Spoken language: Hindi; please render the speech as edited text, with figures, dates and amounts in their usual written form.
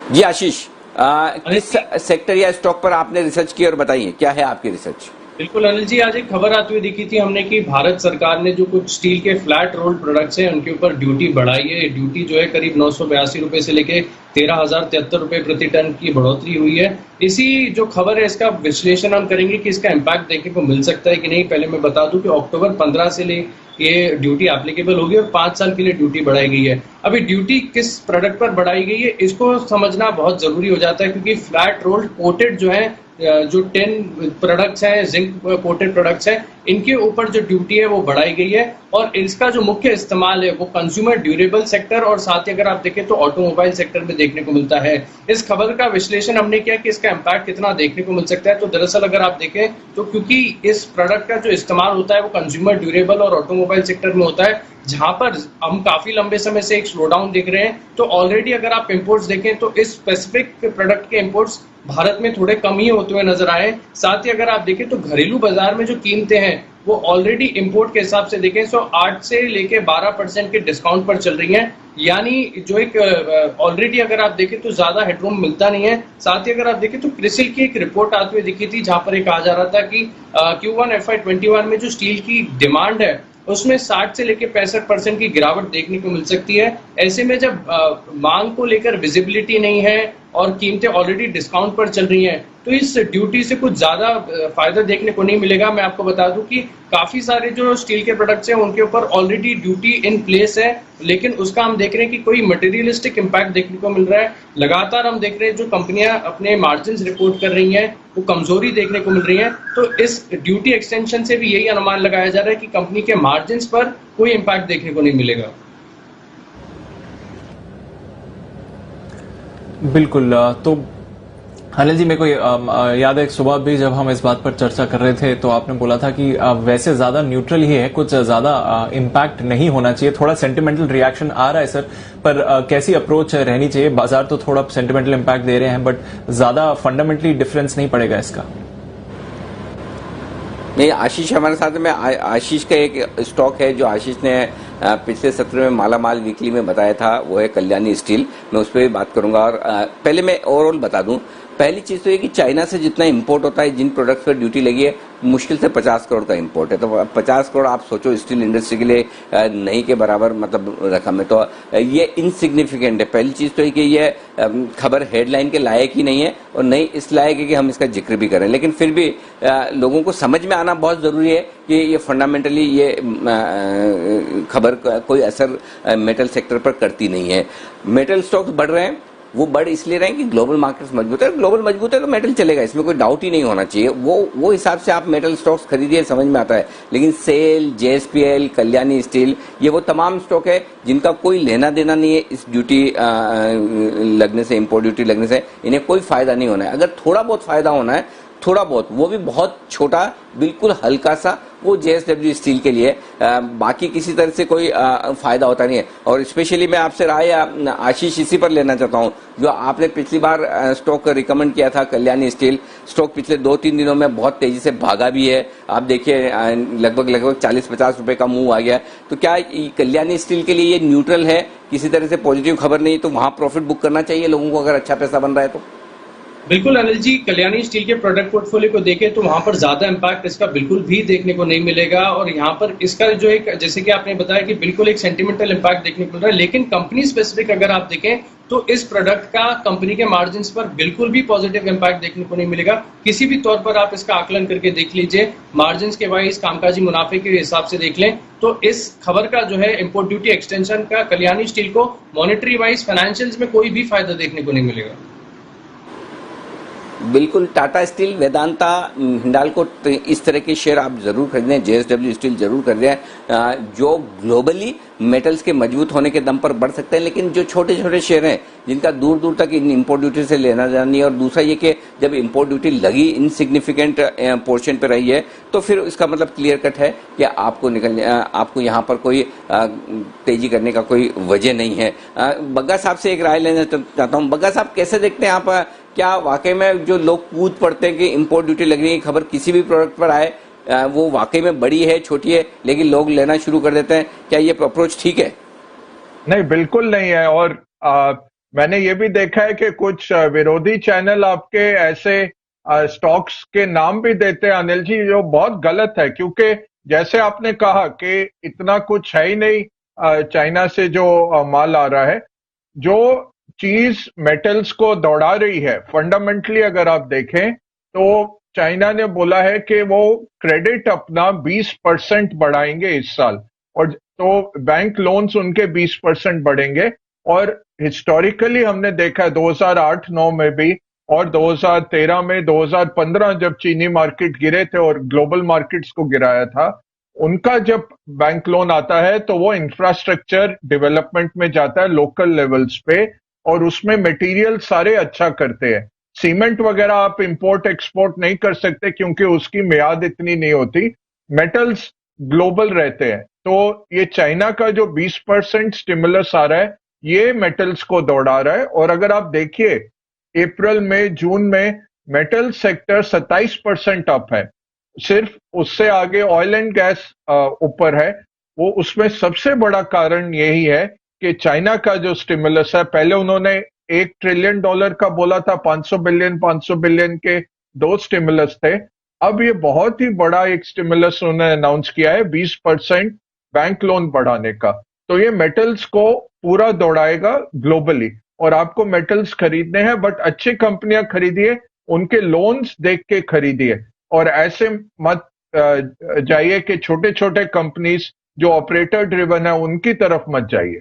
जी आशीष, किस सेक्टर या स्टॉक पर आपने रिसर्च की और बताइए क्या है आपकी रिसर्च? बिल्कुल अनिल जी, आज एक खबर आती हुई दिखी थी हमने कि भारत सरकार ने जो कुछ स्टील के फ्लैट रोल्ड प्रोडक्ट्स हैं उनके ऊपर ड्यूटी बढ़ाई है। ड्यूटी जो है करीब 982 रुपए से लेके 13,073 रुपए प्रति टन की बढ़ोतरी हुई है। इसी जो खबर है इसका विश्लेषण हम करेंगे कि इसका इम्पैक्ट देखने को मिल सकता है कि नहीं। पहले मैं बता दूं कि अक्टूबर 15 से ले ये ड्यूटी एप्लीकेबल होगी और 5 साल के लिए ड्यूटी बढ़ाई गई है। अभी ड्यूटी किस प्रोडक्ट पर बढ़ाई गई है इसको समझना बहुत जरूरी हो जाता है, क्योंकि फ्लैट रोल्ड कोटेड जो है जो 10 प्रोडक्ट्स हैं, जिंक कोटेड प्रोडक्ट्स हैं, इनके ऊपर जो ड्यूटी है वो बढ़ाई गई है। और इसका जो मुख्य इस्तेमाल है वो कंज्यूमर ड्यूरेबल सेक्टर और साथ ही अगर आप देखें तो ऑटोमोबाइल सेक्टर में देखने को मिलता है। इस खबर का विश्लेषण हमने किया कि इसका इम्पैक्ट कितना देखने को मिल सकता है। तो दरअसल अगर आप देखें तो क्योंकि इस प्रोडक्ट का जो इस्तेमाल होता है वो कंज्यूमर ड्यूरेबल और ऑटोमोबाइल सेक्टर में होता है, जहां पर हम काफी लंबे समय से एक स्लो डाउन देख रहे हैं। तो ऑलरेडी अगर आप इंपोर्ट्स देखें तो इस स्पेसिफिक प्रोडक्ट के इंपोर्ट्स भारत में थोड़े कम ही होते हुए नजर आए। साथ ही अगर आप देखें तो घरेलू बाजार में जो कीमतें हैं वो ऑलरेडी इंपोर्ट के हिसाब से देखें तो 8 से लेके 12% के डिस्काउंट पर चल रही हैं। यानी जो एक ऑलरेडी अगर आप देखें तो ज्यादा हेडरूम मिलता नहीं है। साथ ही अगर आप देखें तो क्रिसिल की एक रिपोर्ट आती हुई दिखी थी जहां पर कहा जा रहा था कि Q1 FY21 में जो स्टील की डिमांड है उसमें 60 से लेकर 65% की गिरावट देखने को मिल सकती है। ऐसे में जब मांग को लेकर विजिबिलिटी नहीं है और कीमतें ऑलरेडी डिस्काउंट पर चल रही हैं तो इस ड्यूटी से कुछ ज्यादा फायदा देखने को नहीं मिलेगा। मैं आपको बता दूं कि काफी सारे जो स्टील के प्रोडक्ट्स हैं उनके ऊपर ऑलरेडी ड्यूटी इन प्लेस है, लेकिन उसका हम देख रहे हैं कि कोई मटेरियलिस्टिक इम्पैक्ट देखने को मिल रहा है। लगातार हम देख रहे हैं जो कंपनियां अपने मार्जिन रिपोर्ट कर रही हैं वो कमजोरी देखने को मिल रही है। तो इस ड्यूटी एक्सटेंशन से भी यही अनुमान लगाया जा रहा है कि कंपनी के मार्जिन पर कोई इम्पैक्ट देखने को नहीं मिलेगा। बिल्कुल। तो अनिल जी, मेरे को याद है सुबह भी जब हम इस बात पर चर्चा कर रहे थे तो आपने बोला था कि वैसे ज्यादा न्यूट्रल ही है, कुछ ज्यादा इम्पैक्ट नहीं होना चाहिए। थोड़ा सेंटिमेंटल रिएक्शन आ रहा है सर, पर कैसी अप्रोच रहनी चाहिए? बाजार तो थोड़ा सेंटिमेंटल इम्पैक्ट दे रहे हैं बट ज्यादा फंडामेंटली डिफरेंस नहीं पड़ेगा इसका? नहीं, आशीष हमारे साथ में। आशीष का एक स्टॉक है जो आशीष ने पिछले सत्र में माला माल वीकली में बताया था, वो है कल्याणी स्टील। मैं उस पर भी बात करूंगा। और पहले मैं ओवरऑल बता दूं, पहली चीज तो ये कि चाइना से जितना इंपोर्ट होता है, जिन प्रोडक्ट्स पर ड्यूटी लगी है, मुश्किल से 50 करोड़ का इंपोर्ट है। तो 50 करोड़ आप सोचो स्टील इंडस्ट्री के लिए नहीं के बराबर मतलब रकम है। तो ये इनसिग्निफिकेंट है। पहली चीज तो है कि ये खबर हेडलाइन के लायक ही नहीं है और नहीं इस लायक है कि हम इसका जिक्र भी करें। लेकिन फिर भी लोगों को समझ में आना बहुत जरूरी है कि ये फंडामेंटली ये खबर कोई असर मेटल सेक्टर पर करती नहीं है। मेटल स्टॉक्स बढ़ रहे हैं, वो बढ़ इसलिए रहे हैं कि ग्लोबल मार्केट्स मजबूत है। ग्लोबल मजबूत है तो मेटल चलेगा, इसमें कोई डाउट ही नहीं होना चाहिए। वो हिसाब से आप मेटल स्टॉक्स खरीदिए, समझ में आता है। लेकिन सेल, JSPL, कल्याणी स्टील, ये वो तमाम स्टॉक है जिनका कोई लेना देना नहीं है इस ड्यूटी लगने से, इंपोर्ट ड्यूटी लगने से। इन्हें कोई फायदा नहीं होना है। अगर थोड़ा बहुत फायदा होना है, थोड़ा बहुत, वो भी बहुत छोटा, बिल्कुल हल्का सा, वो JSW स्टील के लिए, बाकी किसी तरह से कोई फायदा होता नहीं है। और स्पेशली मैं आपसे राय आशीष इसी पर लेना चाहता हूं, जो आपने पिछली बार स्टॉक रिकमेंड किया था कल्याणी स्टील। स्टॉक पिछले 2-3 दिनों में बहुत तेजी से भागा भी है। आप देखिए लगभग 40-50 रुपए का मूव आ गया। तो क्या कल्याणी स्टील के लिए ये न्यूट्रल है, किसी तरह से पॉजिटिव खबर नहीं, तो वहां प्रॉफिट बुक करना चाहिए लोगों को अगर अच्छा पैसा बन रहा है तो? बिल्कुल अनिल जी, कल्याणी स्टील के प्रोडक्ट पोर्टफोलियो को देखें तो वहां पर ज्यादा इम्पैक्ट इसका बिल्कुल भी देखने को नहीं मिलेगा। और यहाँ पर इसका जो एक, जैसे कि आपने बताया कि बिल्कुल एक सेंटिमेंटल इम्पैक्ट देखने को मिल रहा है, लेकिन कंपनी स्पेसिफिक अगर आप देखें तो इस प्रोडक्ट का कंपनी के मार्जिन पर बिल्कुल भी पॉजिटिव इम्पैक्ट देखने को नहीं मिलेगा। किसी भी तौर पर आप इसका आकलन करके देख लीजिए, मार्जिन के वाइज, कामकाजी मुनाफे के हिसाब से देख लें तो इस खबर का जो है इंपोर्ट ड्यूटी एक्सटेंशन का कल्याणी स्टील को मॉनेटरी वाइज, फाइनेंशियल्स में कोई भी फायदा देखने को नहीं मिलेगा। बिल्कुल, टाटा स्टील, वेदांता, हिंडाल्को, इस तरह के शेयर आप जरूर खरीदें। JSW स्टील जरूर खरीदें, जो ग्लोबली मेटल्स के मजबूत होने के दम पर बढ़ सकते हैं। लेकिन जो छोटे छोटे शेयर हैं जिनका दूर दूर तक इन इंपोर्ट ड्यूटी से लेना देना नहीं है, और दूसरा ये कि जब इंपोर्ट ड्यूटी लगी इनसिग्निफिकेंट पोर्शन पे रही है, तो फिर इसका मतलब क्लियर कट है कि आपको यहाँ पर कोई तेजी करने का कोई वजह नहीं है। बग्गा साहब से एक राय लेना चाहता हूँ। बग्गा साहब, कैसे देखते हैं आप, क्या वाकई में जो लोग कूद पड़ते हैं कि इंपोर्ट ड्यूटी लगने की खबर किसी भी प्रोडक्ट पर आए, वो वाकई में बड़ी है, छोटी है, लेकिन लोग लेना शुरू कर देते हैं? क्या ये अप्रोच ठीक है? नहीं, बिल्कुल नहीं है। और मैंने ये भी देखा है कि कुछ विरोधी चैनल आपके ऐसे स्टॉक्स के नाम भी देते हैं अनिल जी, जो बहुत गलत है, क्योंकि जैसे आपने कहा कि इतना कुछ है ही नहीं चाइना से जो माल आ रहा है। जो चीज मेटल्स को दौड़ा रही है फंडामेंटली अगर आप देखें तो चाइना ने बोला है कि वो क्रेडिट अपना 20% बढ़ाएंगे इस साल, और तो बैंक लोन्स उनके 20% बढ़ेंगे। और हिस्टोरिकली हमने देखा है 2008-9 में भी, और 2013 में, 2015 जब चीनी मार्केट गिरे थे और ग्लोबल मार्केट्स को गिराया था, उनका जब बैंक लोन आता है तो वो इंफ्रास्ट्रक्चर डेवलपमेंट में जाता है लोकल लेवल्स पे, और उसमें मटेरियल सारे अच्छा करते हैं। सीमेंट वगैरह आप इंपोर्ट एक्सपोर्ट नहीं कर सकते क्योंकि उसकी मियाद इतनी नहीं होती। मेटल्स ग्लोबल रहते हैं। तो ये चाइना का जो 20% स्टिमुलस आ रहा है, ये मेटल्स को दौड़ा रहा है। और अगर आप देखिए अप्रैल में, जून में मेटल सेक्टर 27% अप है। सिर्फ उससे आगे ऑयल एंड गैस ऊपर है। वो उसमें सबसे बड़ा कारण यही है कि चाइना का जो स्टिमुलस है, पहले उन्होंने $1 ट्रिलियन का बोला था, 500 बिलियन के 2 स्टिमुलस थे। अब ये बहुत ही बड़ा एक स्टिमुलस उन्होंने अनाउंस किया है, 20% बैंक लोन बढ़ाने का। तो ये मेटल्स को पूरा दौड़ाएगा ग्लोबली। और आपको मेटल्स खरीदने हैं, बट अच्छी कंपनियां खरीदिए, उनके लोन्स देख के खरीदिए, और ऐसे मत जाइए कि छोटे छोटे कंपनीज जो ऑपरेटर ड्रिवन है उनकी तरफ मत जाइए।